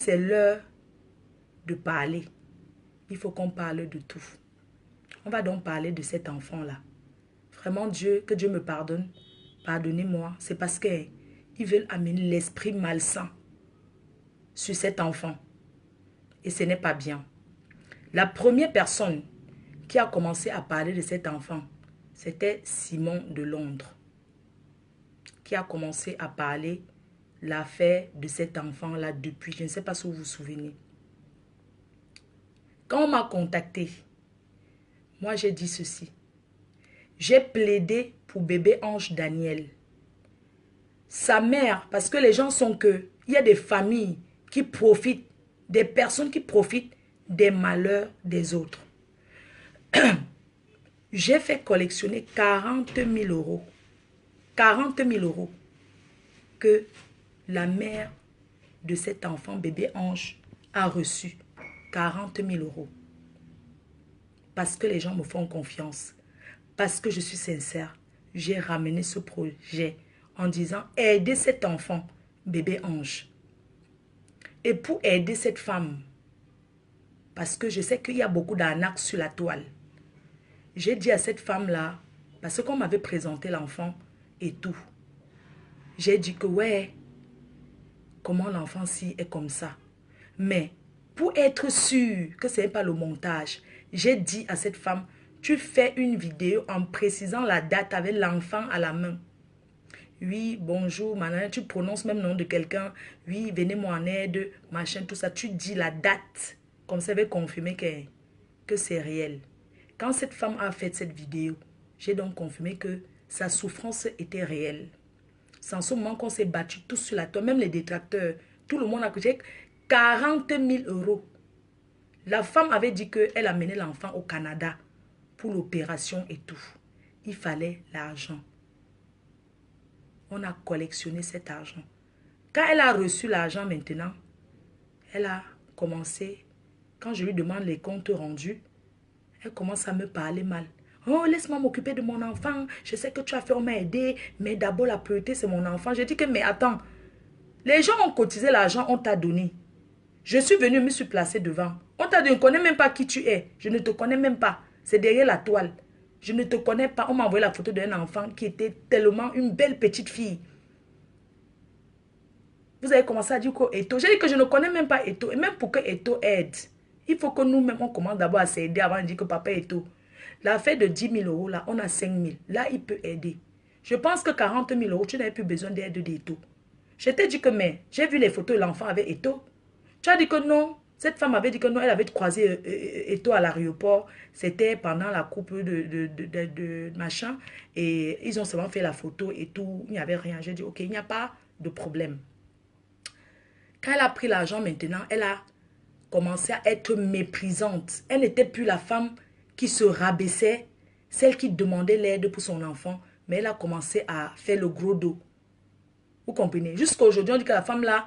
c'est l'heure de parler. Il faut qu'on parle de tout. On va donc parler de cet enfant-là. Vraiment, Dieu, que Dieu me pardonne. Pardonnez-moi. C'est parce qu'ils veulent amener l'esprit malsain sur cet enfant. Et ce n'est pas bien. La première personne qui a commencé à parler de cet enfant, c'était Simon de Londres. Qui a commencé à parler l'affaire de cet enfant-là depuis. Je ne sais pas si vous vous souvenez. Quand on m'a contacté, moi j'ai dit ceci. J'ai plaidé pour bébé Ange Daniel. Sa mère, parce que les gens sont que, il y a des familles qui profitent, des personnes qui profitent des malheurs des autres. J'ai fait collectionner 40 000 euros. 40 000 euros que la mère de cet enfant, bébé Ange, a reçu. 40 000 euros. Parce que les gens me font confiance. Parce que je suis sincère. J'ai ramené ce projet en disant aider cet enfant, bébé Ange. Et pour aider cette femme, parce que je sais qu'il y a beaucoup d'arnaques sur la toile. J'ai dit à cette femme-là, parce qu'on m'avait présenté l'enfant et tout. J'ai dit que ouais, comment l'enfant-ci est comme ça. Mais pour être sûr que ce n'est pas le montage, j'ai dit à cette femme, tu fais une vidéo en précisant la date avec l'enfant à la main. Oui, bonjour, maintenant tu prononces même le nom de quelqu'un. Oui, venez-moi en aide, machin, tout ça. Tu dis la date. Comme ça, va confirmer que c'est réel. Quand cette femme a fait cette vidéo, j'ai donc confirmé que sa souffrance était réelle. C'est en ce moment qu'on s'est battu tous sur la toile, même les détracteurs. Tout le monde a coûté 40 000 euros. La femme avait dit qu'elle amenait l'enfant au Canada pour l'opération et tout. Il fallait l'argent. On a collectionné cet argent. Quand elle a reçu l'argent maintenant, elle a commencé, quand je lui demande les comptes rendus, elle commence à me parler mal. Oh, laisse-moi m'occuper de mon enfant. Je sais que tu as fait, on m'a aidé, mais d'abord la priorité, c'est mon enfant. Je dis que, mais attends, les gens ont cotisé l'argent, on t'a donné. Je suis venue, me suis placée devant. On t'a dit, je ne connais même pas qui tu es. Je ne te connais même pas. C'est derrière la toile. Je ne te connais pas. On m'a envoyé la photo d'un enfant qui était tellement une belle petite fille. Vous avez commencé à dire que Eto. J'ai dit que je ne connais même pas Eto. Et même pour que Eto aide, il faut que nous-mêmes, on commence d'abord à s'aider avant de dire que papa est Eto. L'affaire de 10 000 euros, là, on a 5 000. Là, il peut aider. Je pense que 40 000 euros, tu n'avais plus besoin d'aide d'Eto. Je t'ai dit que, mais, j'ai vu les photos de l'enfant avec Eto. Tu as dit que non. Cette femme avait dit que non, elle avait croisé Eto à l'aéroport. C'était pendant la coupe de machin. Et ils ont seulement fait la photo et tout. Il n'y avait rien. J'ai dit, ok, il n'y a pas de problème. Quand elle a pris l'argent maintenant, elle a commencé à être méprisante. Elle n'était plus la femme qui se rabaissait, celle qui demandait l'aide pour son enfant. Mais elle a commencé à faire le gros dos. Vous comprenez? Jusqu'à aujourd'hui, on dit que la femme là,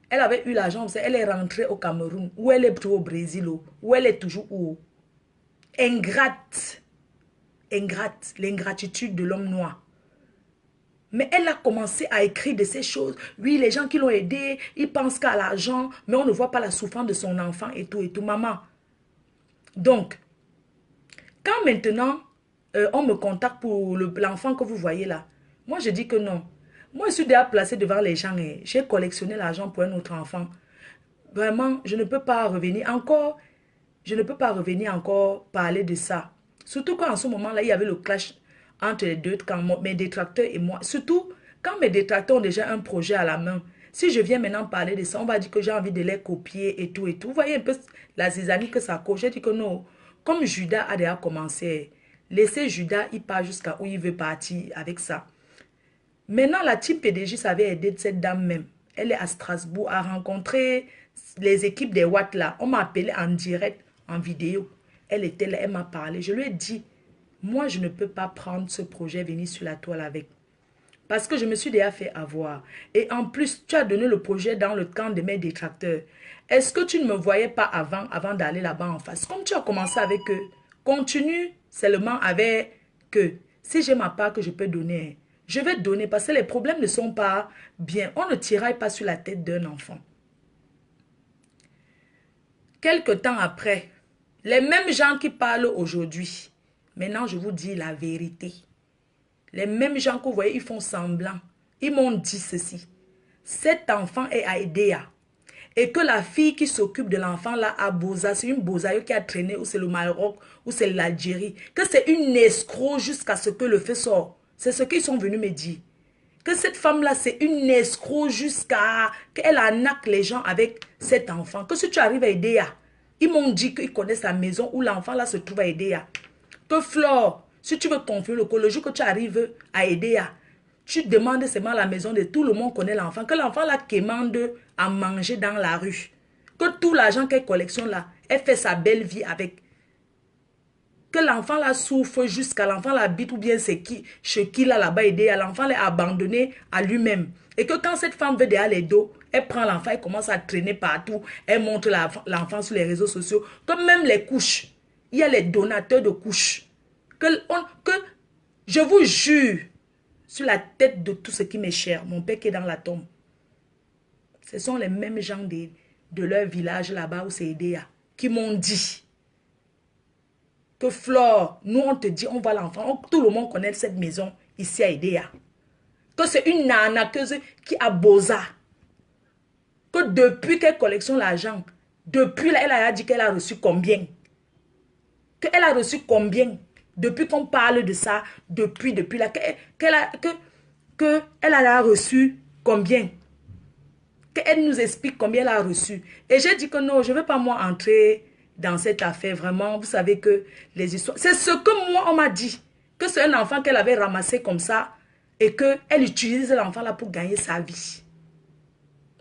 elle avait eu l'argent, elle est rentrée au Cameroun, ou elle est toujours au Brésil, ou elle est toujours où? Ingrate. Ingrate. L'ingratitude de l'homme noir. Mais elle a commencé à écrire de ces choses. Oui, les gens qui l'ont aidé, ils pensent qu'à l'argent, mais on ne voit pas la souffrance de son enfant et tout, maman. Donc, quand maintenant, on me contacte pour l'enfant que vous voyez là, moi je dis que non. Moi, je suis déjà placée devant les gens et j'ai collectionné l'argent pour un autre enfant. Vraiment, je ne peux pas revenir encore. Je ne peux pas revenir encore parler de ça. Surtout qu'en ce moment-là, il y avait le clash entre les deux, quand mes détracteurs et moi. Surtout quand mes détracteurs ont déjà un projet à la main. Si je viens maintenant parler de ça, on va dire que j'ai envie de les copier et tout et tout. Vous voyez un peu la zizanie que ça cause. J'ai dit que non. Comme Judas a déjà commencé, laissez Judas, il part jusqu'à où il veut partir avec ça. Maintenant, la team PDG savait aider cette dame même. Elle est à Strasbourg, a rencontré les équipes des Watts là. On m'a appelé en direct, en vidéo. Elle était là, elle m'a parlé. Je lui ai dit, moi, je ne peux pas prendre ce projet, venir sur la toile avec. Parce que je me suis déjà fait avoir. Et en plus, tu as donné le projet dans le camp de mes détracteurs. Est-ce que tu ne me voyais pas avant d'aller là-bas en face? Comme tu as commencé avec eux, continue seulement avec eux. Si j'ai ma part que je peux donner, je vais donner parce que les problèmes ne sont pas bien. On ne tiraille pas sur la tête d'un enfant. Quelque temps après, les mêmes gens qui parlent aujourd'hui, maintenant je vous dis la vérité. Les mêmes gens que vous voyez, ils font semblant. Ils m'ont dit ceci. Cet enfant est à Edea. Et que la fille qui s'occupe de l'enfant là à Boza, c'est une Bozaïo qui a traîné, ou c'est le Maroc, ou c'est l'Algérie. Que c'est une escroc jusqu'à ce que le feu sorte. C'est ce qu'ils sont venus me dire. Que cette femme-là, c'est une escroc jusqu'à qu'elle arnaque les gens avec cet enfant. Que si tu arrives à Edea, ils m'ont dit qu'ils connaissent la maison où l'enfant là se trouve à Edea. Que Flore, si tu veux confier le jour que tu arrives à Edea, tu demandes seulement à la maison de tout le monde connaît l'enfant. Que l'enfant là commande à manger dans la rue. Que tout l'argent qu'elle collectionne là, elle fait sa belle vie avec. Que l'enfant là souffre jusqu'à l'enfant l'habite ou bien c'est qui, chez qui là-bas aider à l'enfant l'est abandonné à lui-même. Et que quand cette femme veut derrière les dos, elle prend l'enfant, elle commence à traîner partout, elle montre l'enfant sur les réseaux sociaux. Comme même les couches, il y a les donateurs de couches. Que je vous jure, sur la tête de tout ce qui m'est cher, mon père qui est dans la tombe. Ce sont les mêmes gens de leur village là-bas où c'est Edea qui m'ont dit que Flore, nous on te dit, on voit l'enfant, tout le monde connaît cette maison ici à Edea. Que c'est une arnaqueuse qui a Boza. Que depuis qu'elle collectionne l'argent, depuis là, elle a dit qu'elle a reçu combien. Qu'elle a reçu combien. Depuis qu'on parle de ça, depuis là, qu'elle a reçu combien. Qu'elle nous explique combien elle a reçu. Et j'ai dit que non, je ne veux pas moi entrer dans cette affaire. Vraiment, vous savez que les histoires... C'est ce que moi, on m'a dit. Que c'est un enfant qu'elle avait ramassé comme ça. Et qu'elle utilise l'enfant là pour gagner sa vie.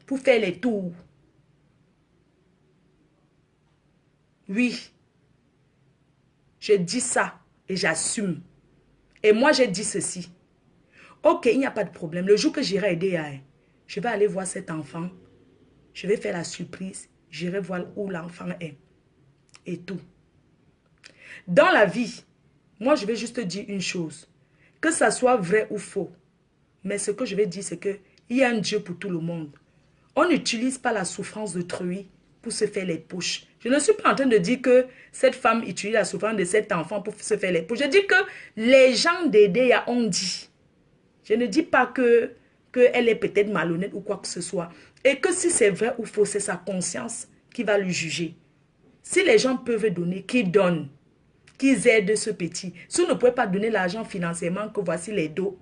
Pour faire les tours. Oui. Je dis ça. Et j'assume. Et moi, j'ai dit ceci. Ok, il n'y a pas de problème. Le jour que j'irai aider, je vais aller voir cet enfant. Je vais faire la surprise. J'irai voir où l'enfant est. Et tout. Dans la vie, moi, je vais juste dire une chose. Que ça soit vrai ou faux. Mais ce que je vais dire, c'est qu'il y a un Dieu pour tout le monde. On n'utilise pas la souffrance d'autrui pour se faire les poches. Je ne suis pas en train de dire que cette femme utilise la souffrance de cet enfant pour se faire les poches. Je dis que les gens d'Edea ont dit. Je ne dis pas qu'elle est peut-être malhonnête ou quoi que ce soit. Et que si c'est vrai ou faux, c'est sa conscience qui va le juger. Si les gens peuvent donner, qu'ils donnent. Qu'ils aident ce petit. Si vous ne pouvez pas donner l'argent financièrement, que voici les dos.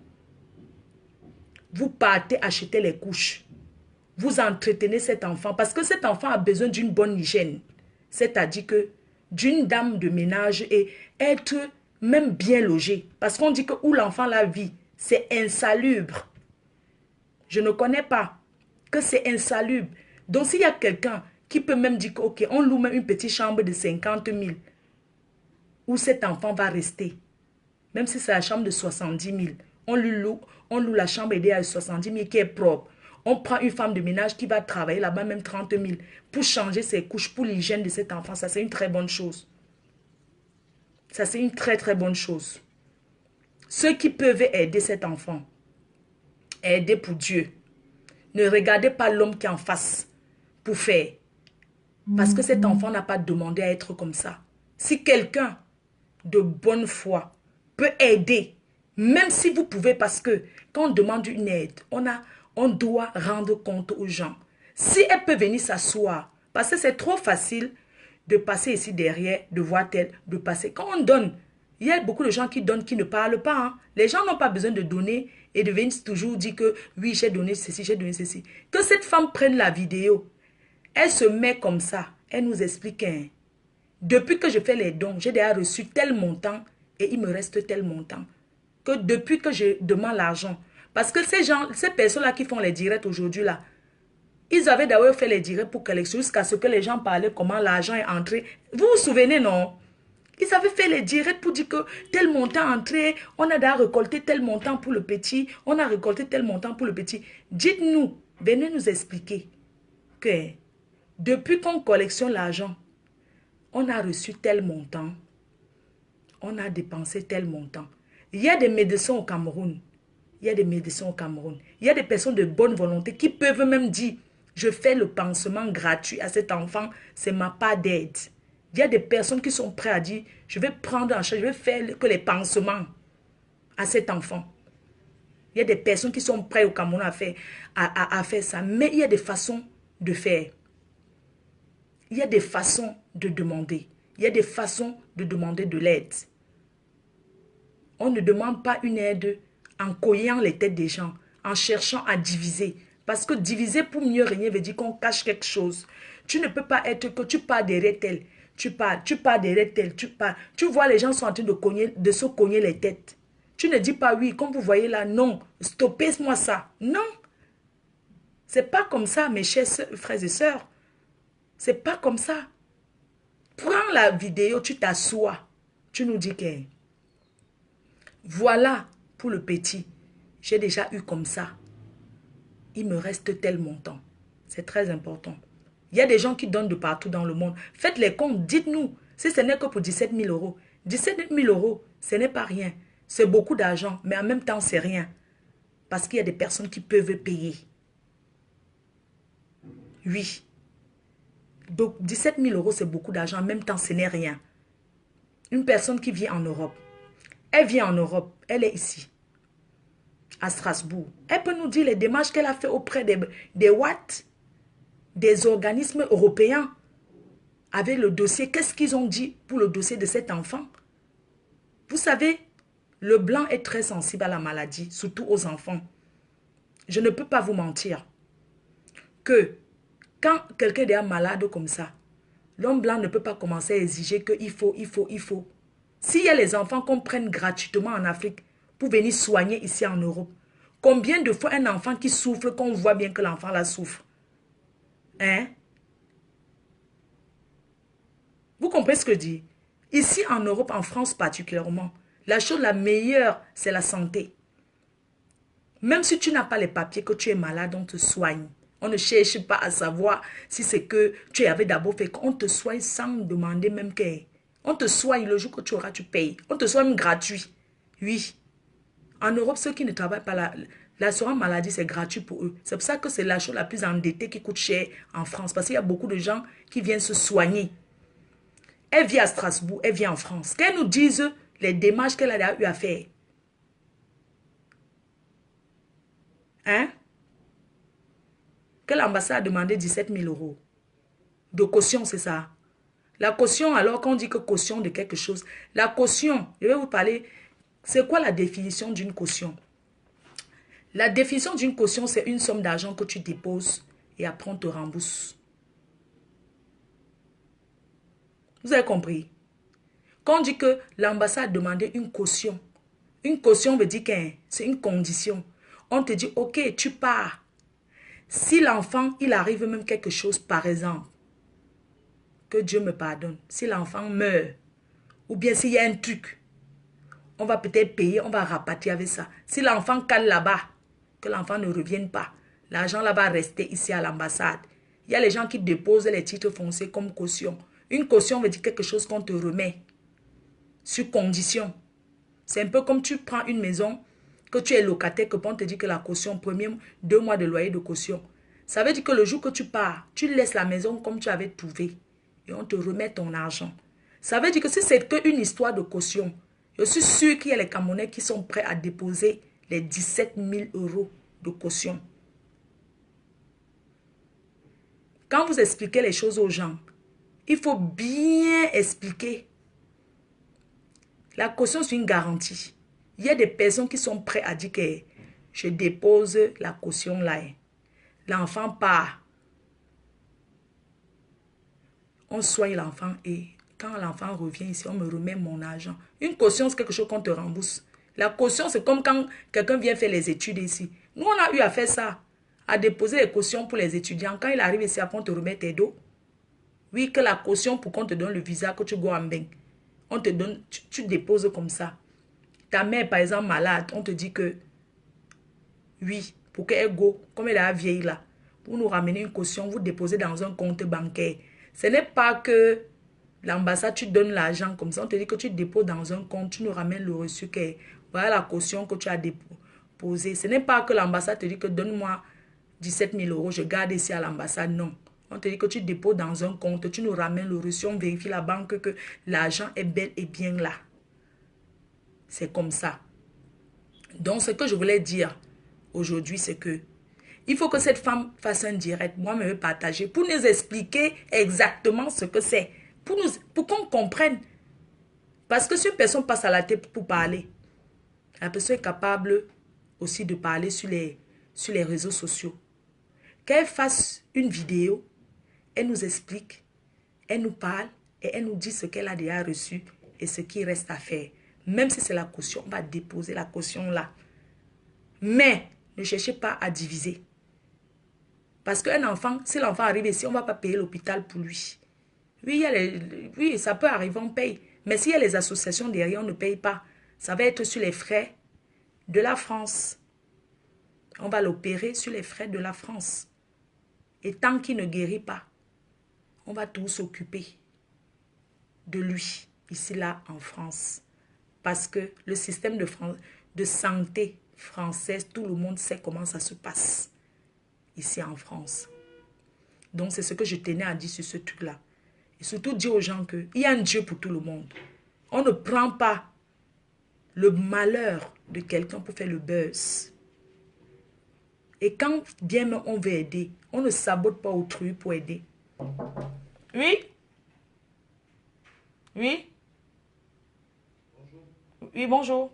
Vous partez acheter les couches. Vous entretenez cet enfant. Parce que cet enfant a besoin d'une bonne hygiène. C'est-à-dire que d'une dame de ménage et être même bien logé. Parce qu'on dit que où l'enfant la vit, c'est insalubre. Je ne connais pas que c'est insalubre. Donc s'il y a quelqu'un qui peut même dire que, ok, on loue même une petite chambre de 50 000 où cet enfant va rester. Même si c'est la chambre de 70 000. On loue la chambre aidée à 70 000 qui est propre. On prend une femme de ménage qui va travailler là-bas même 30 000 pour changer ses couches, pour l'hygiène de cet enfant. Ça, c'est une très bonne chose. Ça, c'est une très, très bonne chose. Ceux qui peuvent aider cet enfant, aider pour Dieu. Ne regardez pas l'homme qui est en face pour faire. Parce que cet enfant n'a pas demandé à être comme ça. Si quelqu'un de bonne foi peut aider, même si vous pouvez, parce que quand on demande une aide, on doit rendre compte aux gens. Si elle peut venir s'asseoir, parce que c'est trop facile de passer ici derrière, de voir tel, de passer. Quand on donne, il y a beaucoup de gens qui donnent, qui ne parlent pas. Hein. Les gens n'ont pas besoin de donner et de venir toujours dire que oui, j'ai donné ceci, j'ai donné ceci. Que cette femme prenne la vidéo, elle se met comme ça, elle nous explique. Hein, depuis que je fais les dons, j'ai déjà reçu tel montant et il me reste tel montant. Que depuis que je demande l'argent, parce que ces personnes-là qui font les directs aujourd'hui là, ils avaient d'ailleurs fait les directs pour collecter jusqu'à ce que les gens parlaient comment l'argent est entré. Vous vous souvenez, non? Ils avaient fait les directs pour dire que tel montant est entré, on a déjà récolté tel montant pour le petit, on a récolté tel montant pour le petit. Dites-nous, venez nous expliquer que depuis qu'on collectionne l'argent, on a reçu tel montant, on a dépensé tel montant. Il y a des médecins au Cameroun. Il y a des médecins au Cameroun. Il y a des personnes de bonne volonté qui peuvent même dire Je fais le pansement gratuit à cet enfant. C'est ma part d'aide. Il y a des personnes qui sont prêtes à dire, je vais prendre en charge, je vais faire que les pansements à cet enfant. Il y a des personnes qui sont prêtes au Cameroun à faire ça. Mais il y a des façons de faire. Il y a des façons de demander. Il y a des façons de demander de l'aide. On ne demande pas une aide en coglant les têtes des gens, en cherchant à diviser. Parce que diviser pour mieux régner veut dire qu'on cache quelque chose. Tu ne peux pas être que tu pars derrière tel. Tu pars derrière tel. Tu vois les gens sont en train de se cogner les têtes. Tu ne dis pas oui, comme vous voyez là, non, stoppez-moi ça. Non. C'est pas comme ça, mes chers frères et sœurs. C'est pas comme ça. Prends la vidéo, tu t'assois. Tu nous dis que voilà pour le petit. J'ai déjà eu comme ça. Il me reste tel montant. C'est très important. Il y a des gens qui donnent de partout dans le monde. Faites les comptes, dites-nous. Si ce n'est que pour 17 000 euros. 17 000 euros, ce n'est pas rien. C'est beaucoup d'argent, mais en même temps, c'est rien. Parce qu'il y a des personnes qui peuvent payer. Oui. Donc, 17 000 euros, c'est beaucoup d'argent. En même temps, ce n'est rien. Une personne qui vit en Europe. Elle vient en Europe. Elle est ici. À Strasbourg. Elle peut nous dire les démarches qu'elle a fait auprès des Watt, des organismes européens. Avec le dossier, qu'est-ce qu'ils ont dit pour le dossier de cet enfant? Vous savez, le blanc est très sensible à la maladie, surtout aux enfants. Je ne peux pas vous mentir que quand quelqu'un est malade comme ça, l'homme blanc ne peut pas commencer à exiger qu'il faut. S'il y a les enfants qu'on prenne gratuitement en Afrique pour venir soigner ici en Europe, combien de fois un enfant qui souffre, qu'on voit bien que l'enfant la souffre? Hein? Vous comprenez ce que je dis? Ici en Europe, en France particulièrement, la chose la meilleure, c'est la santé. Même si tu n'as pas les papiers, que tu es malade, on te soigne. On ne cherche pas à savoir si c'est que tu avais d'abord fait. On te soigne sans demander même que... On te soigne le jour que tu auras, tu payes. On te soigne gratuit. Oui. En Europe, ceux qui ne travaillent pas, l'assurance maladie, c'est gratuit pour eux. C'est pour ça que c'est la chose la plus endettée qui coûte cher en France. Parce qu'il y a beaucoup de gens qui viennent se soigner. Elle vit à Strasbourg, elle vient en France. Qu'elle nous dise les démarches qu'elle a eu à faire. Hein? Que l'ambassade a demandé 17 000 euros. De caution, c'est ça. La caution, alors qu'on dit que caution de quelque chose. La caution, je vais vous parler, c'est quoi la définition d'une caution? La définition d'une caution, c'est une somme d'argent que tu déposes et après on te rembourse. Vous avez compris? Quand on dit que l'ambassade a demandé une caution veut dire que c'est une condition. On te dit, ok, tu pars. Si l'enfant, il arrive même quelque chose, par exemple, que Dieu me pardonne, si l'enfant meurt, ou bien s'il y a un truc, on va peut-être payer, on va rapatrier avec ça. Si l'enfant cale là-bas, que l'enfant ne revienne pas, l'argent là va rester ici à l'ambassade. Il y a les gens qui déposent les titres fonciers comme caution. Une caution veut dire quelque chose qu'on te remet, sur condition. C'est un peu comme tu prends une maison, que tu es locataire, que on te dit que la caution, premier 2 mois de loyer de caution. Ça veut dire que le jour que tu pars, tu laisses la maison comme tu avais trouvé. Et on te remet ton argent. Ça veut dire que si c'est qu'une histoire de caution, je suis sûr qu'il y a les Camerounais qui sont prêts à déposer les 17 000 euros de caution. Quand vous expliquez les choses aux gens, il faut bien expliquer. La caution, c'est une garantie. Il y a des personnes qui sont prêtes à dire que je dépose la caution là. L'enfant part. On soigne l'enfant et quand l'enfant revient ici, on me remet mon argent. Une caution, c'est quelque chose qu'on te rembourse. La caution, c'est comme quand quelqu'un vient faire les études ici. Nous, on a eu à faire ça. À déposer les cautions pour les étudiants. Quand il arrive ici, après, on te remet tes dos. Oui, que la caution pour qu'on te donne le visa, que tu go en bain. On te donne, tu déposes comme ça. Ta mère, par exemple, malade, on te dit que, oui, pour qu'elle go, comme elle est vieille là, pour nous ramener une caution, vous déposez dans un compte bancaire. Ce n'est pas que l'ambassade, tu donnes l'argent comme ça. On te dit que tu déposes dans un compte, tu nous ramènes le reçu. Voilà la caution que tu as déposée. Ce n'est pas que l'ambassade te dit que donne-moi 17 000 euros, je garde ici à l'ambassade. Non. On te dit que tu déposes dans un compte, tu nous ramènes le reçu, on vérifie la banque que l'argent est bel et bien là. C'est comme ça. Donc, ce que je voulais dire aujourd'hui, c'est que il faut que cette femme fasse un direct, moi me partager, pour nous expliquer exactement ce que c'est. Pour qu'on comprenne. Parce que si une personne passe à la tête pour parler, la personne est capable aussi de parler sur les réseaux sociaux. Qu'elle fasse une vidéo, elle nous explique, elle nous parle et elle nous dit ce qu'elle a déjà reçu et ce qui reste à faire. Même si c'est la caution, on va déposer la caution là. Mais ne cherchez pas à diviser. Parce qu'un enfant, si l'enfant arrive ici, on ne va pas payer l'hôpital pour lui. Oui, oui, ça peut arriver, on paye. Mais s'il y a les associations derrière, on ne paye pas. Ça va être sur les frais de la France. On va l'opérer sur les frais de la France. Et tant qu'il ne guérit pas, on va tous s'occuper de lui, ici, là, en France. Parce que le système de santé française, tout le monde sait comment ça se passe ici en France. Donc, c'est ce que je tenais à dire sur ce truc-là. Et surtout dire aux gens qu'il y a un Dieu pour tout le monde. On ne prend pas le malheur de quelqu'un pour faire le buzz. Et quand bien même on veut aider, on ne sabote pas autrui pour aider. Oui? Oui? Bonjour. Oui, bonjour.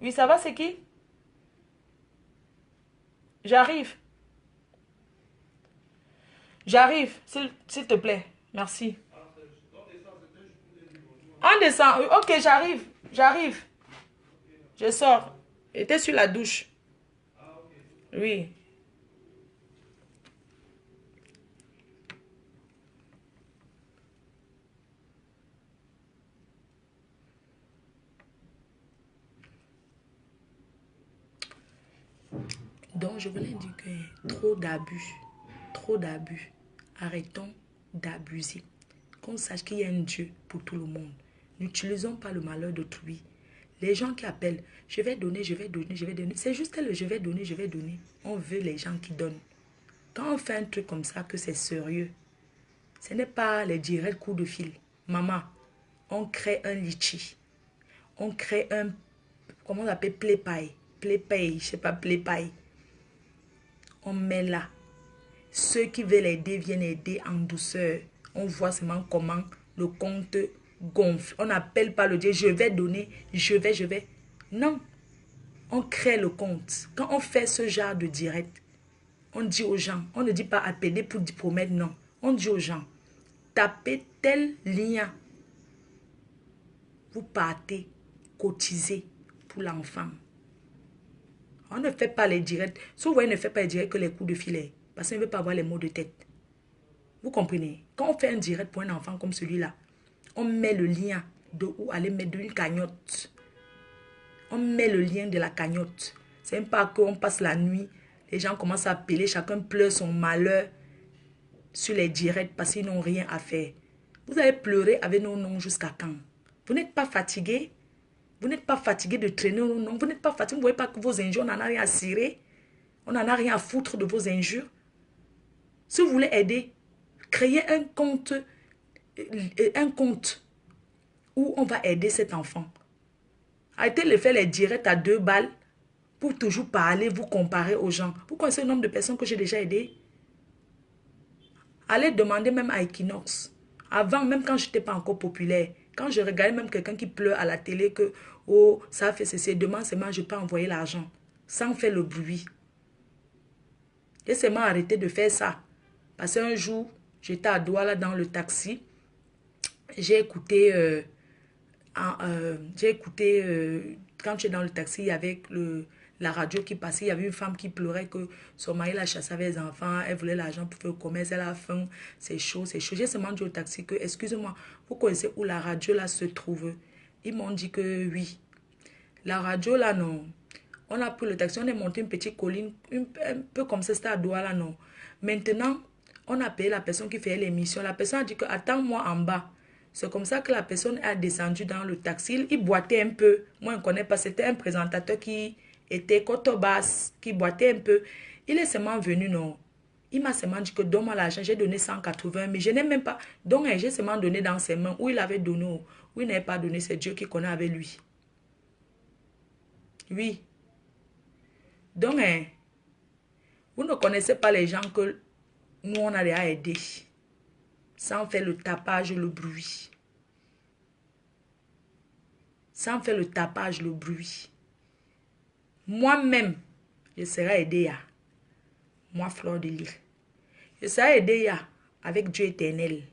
Oui, ça va, c'est qui? J'arrive. J'arrive, s'il te plaît. Merci. On descend. Ok, j'arrive. J'arrive. Je sors. J'étais sur la douche. Oui. Donc, je voulais dire que trop d'abus. Trop d'abus. Arrêtons d'abuser. Qu'on sache qu'il y a un Dieu pour tout le monde. N'utilisons pas le malheur d'autrui. Les gens qui appellent, je vais donner, je vais donner, je vais donner. C'est juste le je vais donner, je vais donner. On veut les gens qui donnent. Quand on fait un truc comme ça, que c'est sérieux, ce n'est pas les directs coups de fil. Maman, on crée un litchi. On crée un, comment on appelle, play-pay. Play-pay, je sais pas, play-pay. On met là. Ceux qui veulent aider viennent aider en douceur. On voit seulement comment le compte gonfle. On n'appelle pas le Dieu, je vais donner, je vais. Non. On crée le compte. Quand on fait ce genre de direct, on dit aux gens, on ne dit pas appeler pour promettre, non. On dit aux gens, tapez tel lien. Vous partez, cotisez pour l'enfant. On ne fait pas les directs. Si vous voyez, ne fait pas les directs que les coups de filet. Parce qu'on ne veut pas avoir les maux de tête. Vous comprenez? Quand on fait un direct pour un enfant comme celui-là, on met le lien de où aller mettre une cagnotte. On met le lien de la cagnotte. C'est même pas qu'on passe la nuit. Les gens commencent à appeler. Chacun pleure son malheur sur les directs parce qu'ils n'ont rien à faire. Vous allez pleurer avec nos noms jusqu'à quand? Vous n'êtes pas fatigué? Vous n'êtes pas fatigué de traîner nos noms? Vous n'êtes pas fatigué? Vous ne voyez pas que vos injures, on n'en a rien à cirer? On n'en a rien à foutre de vos injures? Si vous voulez aider, créez un compte où on va aider cet enfant. Arrêtez de faire les directs à 2 balles pour toujours parler, vous comparer aux gens. Vous connaissez le nombre de personnes que j'ai déjà aidées? Allez demander même à Equinox. Avant, même quand je n'étais pas encore populaire, quand je regardais même quelqu'un qui pleure à la télé que, oh, ça a fait ceci, demain seulement je peux envoyer l'argent, sans faire le bruit. J'ai seulement arrêté de faire ça. Parce qu'un jour, j'étais à Douala dans le taxi. J'ai écouté, quand tu es dans le taxi, il y avait la radio qui passait. Il y avait une femme qui pleurait que son mari la chassait avec les enfants. Elle voulait l'argent pour faire le commerce. Elle a faim. C'est chaud, c'est chaud. J'ai seulement dit au taxi que, excusez-moi, vous connaissez où la radio là se trouve? Ils m'ont dit que oui. La radio là, non. On a pris le taxi, on est monté une petite colline, un peu comme ça, c'était à Douala, non. Maintenant, on a payé la personne qui fait l'émission. La personne a dit que attends-moi en bas. C'est comme ça que la personne a descendu dans le taxi. Il boitait un peu. Moi, je ne connais pas. C'était un présentateur qui était côte basse, qui boitait un peu. Il est seulement venu, non. Il m'a seulement dit que donne-moi l'argent, j'ai donné 180, mais je n'ai même pas. Donc, j'ai seulement donné dans ses mains, où il avait donné, où il n'avait pas donné, c'est Dieu qui connaît avec lui. Oui. Donc, vous ne connaissez pas les gens que nous, on a déjà aidés. Sans faire le tapage, le bruit. Sans faire le tapage, le bruit. Moi-même, je serai aidé à. Moi, Fleur de Lys. Je serai aidé à. Avec Dieu éternel.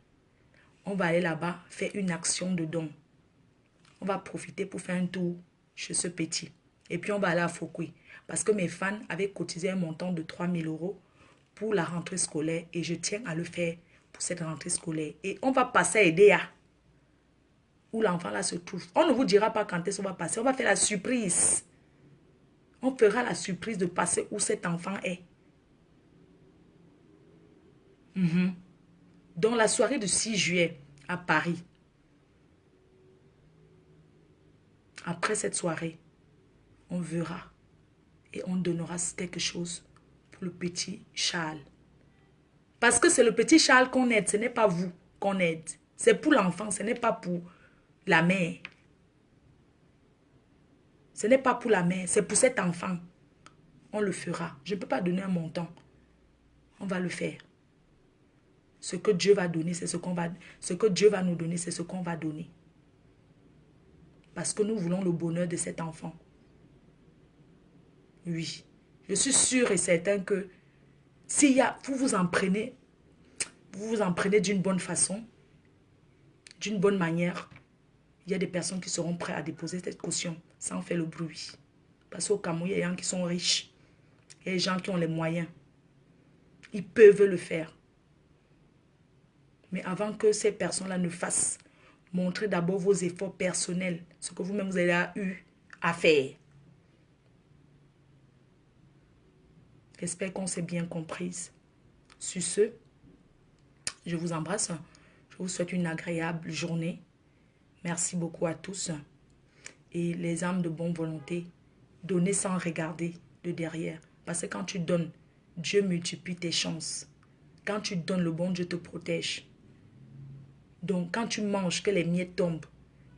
On va aller là-bas faire une action de don. On va profiter pour faire un tour chez ce petit. Et puis on va aller à Foucault. Parce que mes fans avaient cotisé un montant de 3 000 € pour la rentrée scolaire. Et je tiens à le faire pour cette rentrée scolaire. Et on va passer à aider à où l'enfant là se trouve. On ne vous dira pas quand est-ce qu'on va passer. On va faire la surprise. On fera la surprise de passer où cet enfant est. Dans la soirée du 6 juillet à Paris. Après cette soirée, on verra et on donnera quelque chose pour le petit Charles. Parce que c'est le petit Charles qu'on aide, ce n'est pas vous qu'on aide. C'est pour l'enfant, ce n'est pas pour la mère. Ce n'est pas pour la mère, c'est pour cet enfant. On le fera. Je ne peux pas donner un montant. On va le faire. Ce que Dieu va donner, c'est ce qu'on va... Ce que Dieu va nous donner, c'est ce qu'on va donner. Parce que nous voulons le bonheur de cet enfant. Oui. Je suis sûre et certain que s'il y a... Vous vous en prenez d'une bonne façon, d'une bonne manière, il y a des personnes qui seront prêtes à déposer cette caution sans faire le bruit. Parce qu'au Cameroun, il y a des gens qui sont riches. Il y a des gens qui ont les moyens. Ils peuvent le faire. Mais avant que ces personnes-là ne fassent, montrez d'abord vos efforts personnels, ce que vous-même vous avez eu à faire. J'espère qu'on s'est bien comprise. Sur ce, je vous embrasse. Je vous souhaite une agréable journée. Merci beaucoup à tous. Et les âmes de bonne volonté, donnez sans regarder de derrière. Parce que quand tu donnes, Dieu multiplie tes chances. Quand tu donnes, le bon Dieu te protège. Donc, quand tu manges, que les miettes tombent,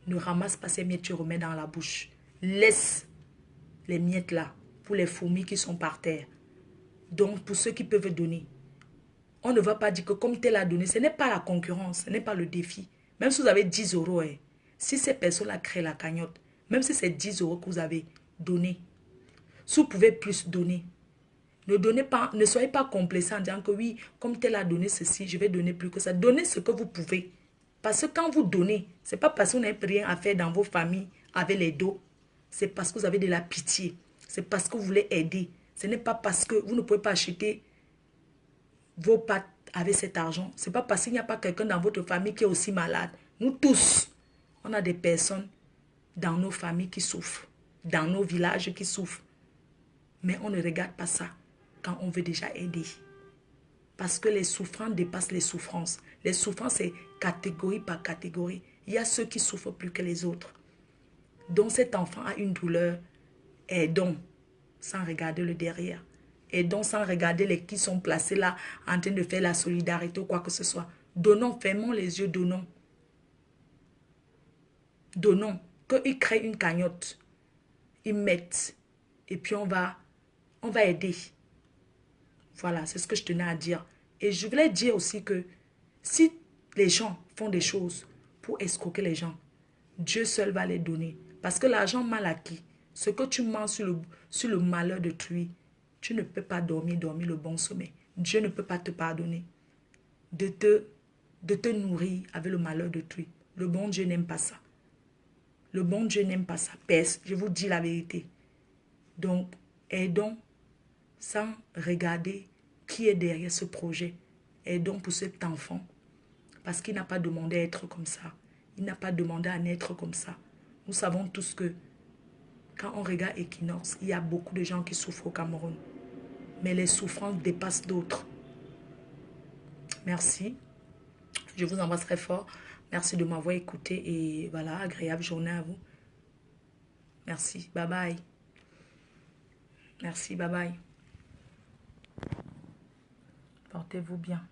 ne ramasse pas ces miettes, tu remets dans la bouche. Laisse les miettes là pour les fourmis qui sont par terre. Donc, pour ceux qui peuvent donner, on ne va pas dire que comme tel a donné, ce n'est pas la concurrence, ce n'est pas le défi. Même si vous avez 10 €, si ces personnes-là créent la cagnotte, même si c'est 10 € que vous avez donné, si vous pouvez plus donner, ne donnez pas, ne soyez pas complaisant en disant que oui, comme tel a donné ceci, je vais donner plus que ça. Donnez ce que vous pouvez. Parce que quand vous donnez, ce n'est pas parce que vous n'avez rien à faire dans vos familles avec les dos. C'est parce que vous avez de la pitié. C'est parce que vous voulez aider. Ce n'est pas parce que vous ne pouvez pas acheter vos pâtes avec cet argent. Ce n'est pas parce qu'il n'y a pas quelqu'un dans votre famille qui est aussi malade. Nous tous, on a des personnes dans nos familles qui souffrent. Dans nos villages qui souffrent. Mais on ne regarde pas ça quand on veut déjà aider. Parce que les souffrances dépassent les souffrances. Les souffrances, c'est catégorie par catégorie. Il y a ceux qui souffrent plus que les autres. Donc cet enfant a une douleur. Aidons sans regarder le derrière. Aidons sans regarder les qui sont placés là en train de faire la solidarité ou quoi que ce soit. Donnons, fermons les yeux, donnons. Donnons. Qu'ils créent une cagnotte. Ils mettent. Et puis on va aider. Voilà, c'est ce que je tenais à dire. Et je voulais dire aussi que si les gens font des choses pour escroquer les gens, Dieu seul va les donner. Parce que l'argent mal acquis, ce que tu manges sur le malheur d'autrui, tu ne peux pas dormir le bon sommeil. Dieu ne peut pas te pardonner de te nourrir avec le malheur d'autrui. Le bon Dieu n'aime pas ça. Le bon Dieu n'aime pas ça. Je vous dis la vérité. Donc, aidons sans regarder qui est derrière ce projet. Aidons pour cet enfant. Parce qu'il n'a pas demandé à être comme ça. Il n'a pas demandé à naître comme ça. Nous savons tous que quand on regarde Equinox, il y a beaucoup de gens qui souffrent au Cameroun. Mais les souffrances dépassent d'autres. Merci. Je vous embrasse très fort. Merci de m'avoir écouté. Et voilà, agréable journée à vous. Merci. Bye bye. Merci, bye bye. Portez-vous bien.